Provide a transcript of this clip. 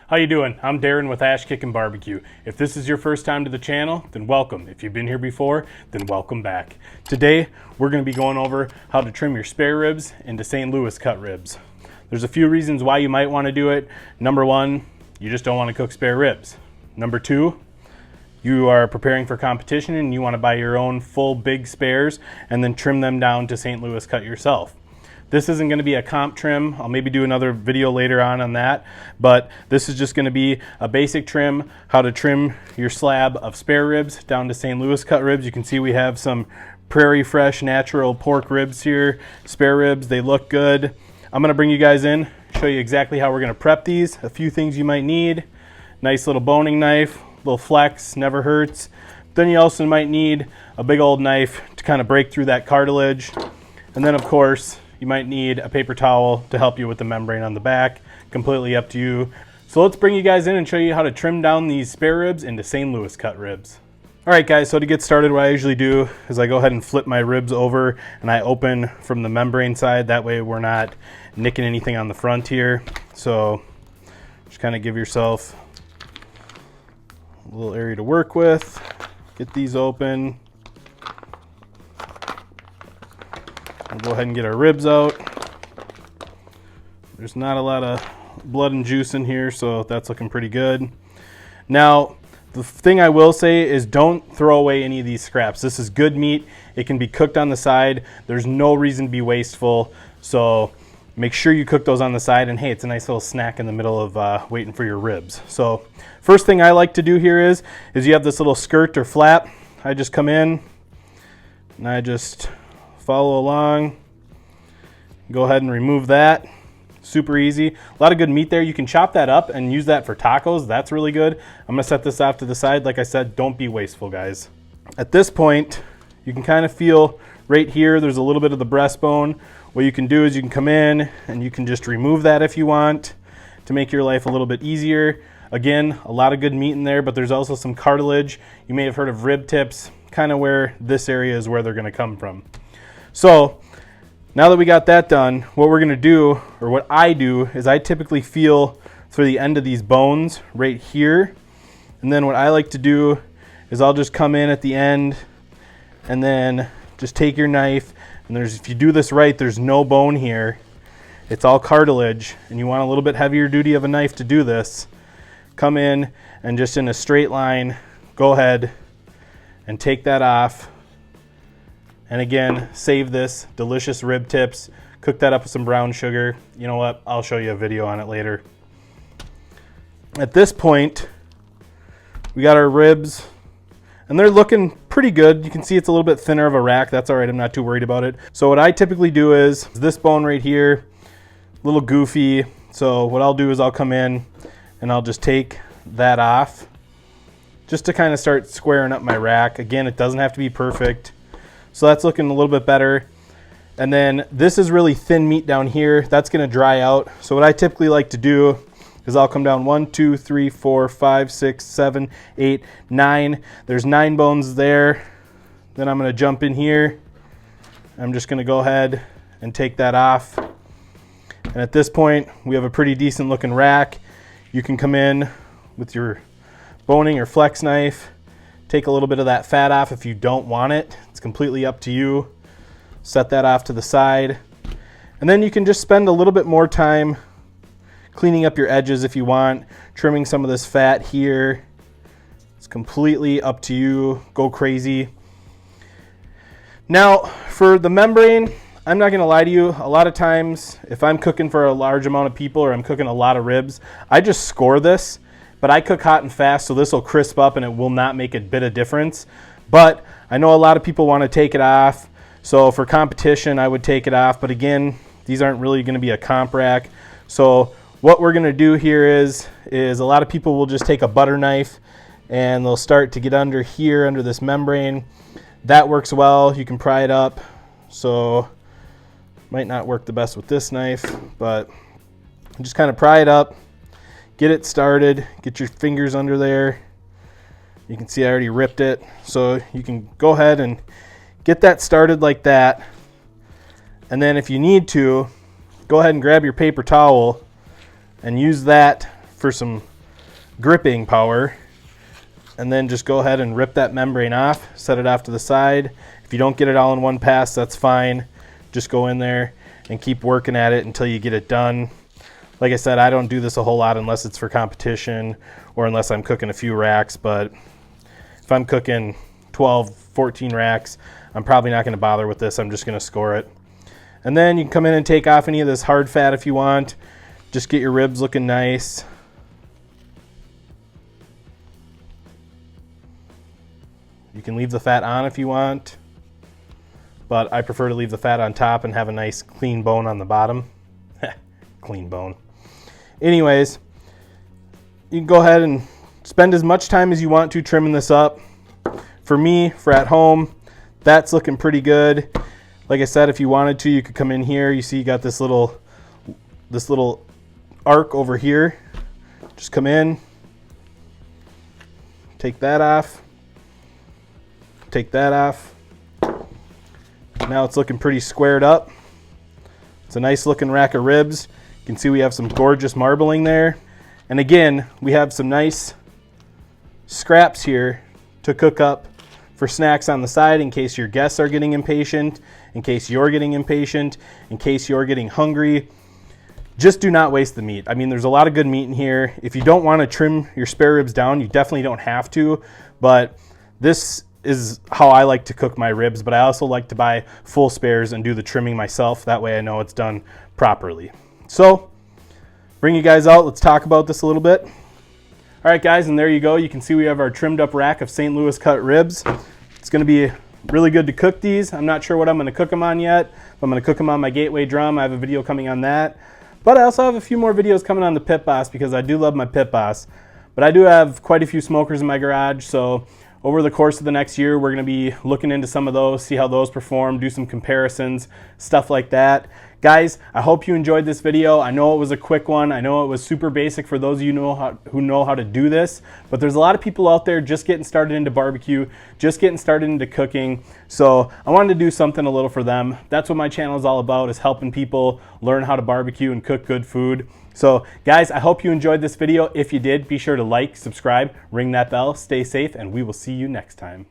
How you doing? I'm Darren with Ash Kickin' Barbecue. If this is your first time to the channel, then welcome. If you've been here before, then welcome back. Today, we're going to be going over how to trim your spare ribs into St. Louis cut ribs. There's a few reasons why you might want to do it. Number one, you just don't want to cook spare ribs. Number two, you are preparing for competition and you want to buy your own full big spares and then trim them down to St. Louis cut yourself. This isn't going to be a comp trim. I'll maybe do another video later on that, but this is just going to be a basic trim, how to trim your slab of spare ribs down to St. Louis cut ribs. You can see we have some Prairie Fresh natural pork ribs here, spare ribs. They look good. I'm going to bring you guys in, show you exactly how we're going to prep these, a few things you might need. Nice little boning knife, little flex, never hurts. Then you also might need a big old knife to kind of break through that cartilage. And then of course, you might need a paper towel to help you with the membrane on the back. Completely up to you. So let's bring you guys in and show you how to trim down these spare ribs into St. Louis cut ribs. All right guys, so to get started, what I usually do is I go ahead and flip my ribs over and I open from the membrane side. That way we're not nicking anything on the front here. So just kind of give yourself a little area to work with. Get these open. We'll go ahead and get our ribs out. There's not a lot of blood and juice in here, so that's looking pretty good. Now, the thing I will say is don't throw away any of these scraps. This is good meat. It can be cooked on the side. There's no reason to be wasteful, so make sure you cook those on the side. And hey, it's a nice little snack in the middle of waiting for your ribs. So first thing I like to do here is you have this little skirt or flap. I just come in and I just follow along. Go ahead and remove that. Super easy. A lot of good meat there. You can chop that up and use that for tacos. That's really good. I'm gonna set this off to the side. Like I said, don't be wasteful, guys. At this point, you can kind of feel right here, there's a little bit of the breastbone. What you can do is you can come in and you can just remove that if you want to make your life a little bit easier. Again, a lot of good meat in there, but there's also some cartilage. You may have heard of rib tips, kind of where this area is where they're gonna come from. So now that we got that done, what we're gonna do, or what I do, is I typically feel through the end of these bones right here. And then what I like to do is I'll just come in at the end and then just take your knife. And if you do this right, there's no bone here. It's all cartilage, and you want a little bit heavier duty of a knife to do this. Come in and just in a straight line, go ahead and take that off. And again, save this delicious rib tips. Cook that up with some brown sugar. You know what? I'll show you a video on it later. At this point, we got our ribs, and they're looking pretty good. You can see it's a little bit thinner of a rack. That's all right. I'm not too worried about it. So what I typically do is this bone right here, a little goofy. So what I'll do is I'll come in and I'll just take that off just to kind of start squaring up my rack. Again, it doesn't have to be perfect. So that's looking a little bit better. And then this is really thin meat down here. That's gonna dry out. So what I typically like to do is I'll come down 1, 2, 3, 4, 5, 6, 7, 8, 9. There's 9 bones there. Then I'm gonna jump in here. I'm just gonna go ahead and take that off. And at this point, we have a pretty decent looking rack. You can come in with your boning or flex knife, take a little bit of that fat off if you don't want it. It's completely up to you. Set that off to the side. And then you can just spend a little bit more time cleaning up your edges if you want, trimming some of this fat here. It's completely up to you. Go crazy. Now, for the membrane, I'm not gonna lie to you, a lot of times if I'm cooking for a large amount of people or I'm cooking a lot of ribs, I just score this. But I cook hot and fast, so this will crisp up and it will not make a bit of difference. But I know a lot of people want to take it off. So for competition, I would take it off. But again, these aren't really going to be a comp rack. So what we're going to do here is a lot of people will just take a butter knife and they'll start to get under here, under this membrane. That works well. You can pry it up. So might not work the best with this knife, but just kind of pry it up. Get it started, get your fingers under there. You can see I already ripped it. So you can go ahead and get that started like that. And then if you need to, go ahead and grab your paper towel and use that for some gripping power, and then just go ahead and rip that membrane off, set it off to the side. If you don't get it all in one pass, that's fine. Just go in there and keep working at it until you get it done. Like I said, I don't do this a whole lot unless it's for competition or unless I'm cooking a few racks, but if I'm cooking 12, 14 racks, I'm probably not going to bother with this. I'm just going to score it. And then you can come in and take off any of this hard fat if you want. Just get your ribs looking nice. You can leave the fat on if you want, but I prefer to leave the fat on top and have a nice clean bone on the bottom. Clean bone. Anyways, you can go ahead and spend as much time as you want to trimming this up. For me, for at home, that's looking pretty good. Like I said, if you wanted to, you could come in here. You see you got this little arc over here. Just come in, take that off, take that off. Now it's looking pretty squared up. It's a nice looking rack of ribs. You can see we have some gorgeous marbling there. And again, we have some nice scraps here to cook up for snacks on the side in case your guests are getting impatient, in case you're getting impatient, in case you're getting hungry. Just do not waste the meat. I mean, there's a lot of good meat in here. If you don't want to trim your spare ribs down, you definitely don't have to, but this is how I like to cook my ribs, but I also like to buy full spares and do the trimming myself. That way I know it's done properly. So, bring you guys out. Let's talk about this a little bit. All right, guys, and there you go. You can see we have our trimmed up rack of St. Louis cut ribs. It's going to be really good to cook these. I'm not sure what I'm going to cook them on yet. I'm going to cook them on my Gateway drum. I have a video coming on that. But I also have a few more videos coming on the Pit Boss because I do love my Pit Boss. But I do have quite a few smokers in my garage, so over the course of the next year, we're going to be looking into some of those, see how those perform, do some comparisons, stuff like that. Guys, I hope you enjoyed this video. I know it was a quick one. I know it was super basic for those of you who know how to do this, but there's a lot of people out there just getting started into barbecue, just getting started into cooking. So I wanted to do something a little for them. That's what my channel is all about, is helping people learn how to barbecue and cook good food. So guys, I hope you enjoyed this video. If you did, be sure to like, subscribe, ring that bell, stay safe, and we will see you next time.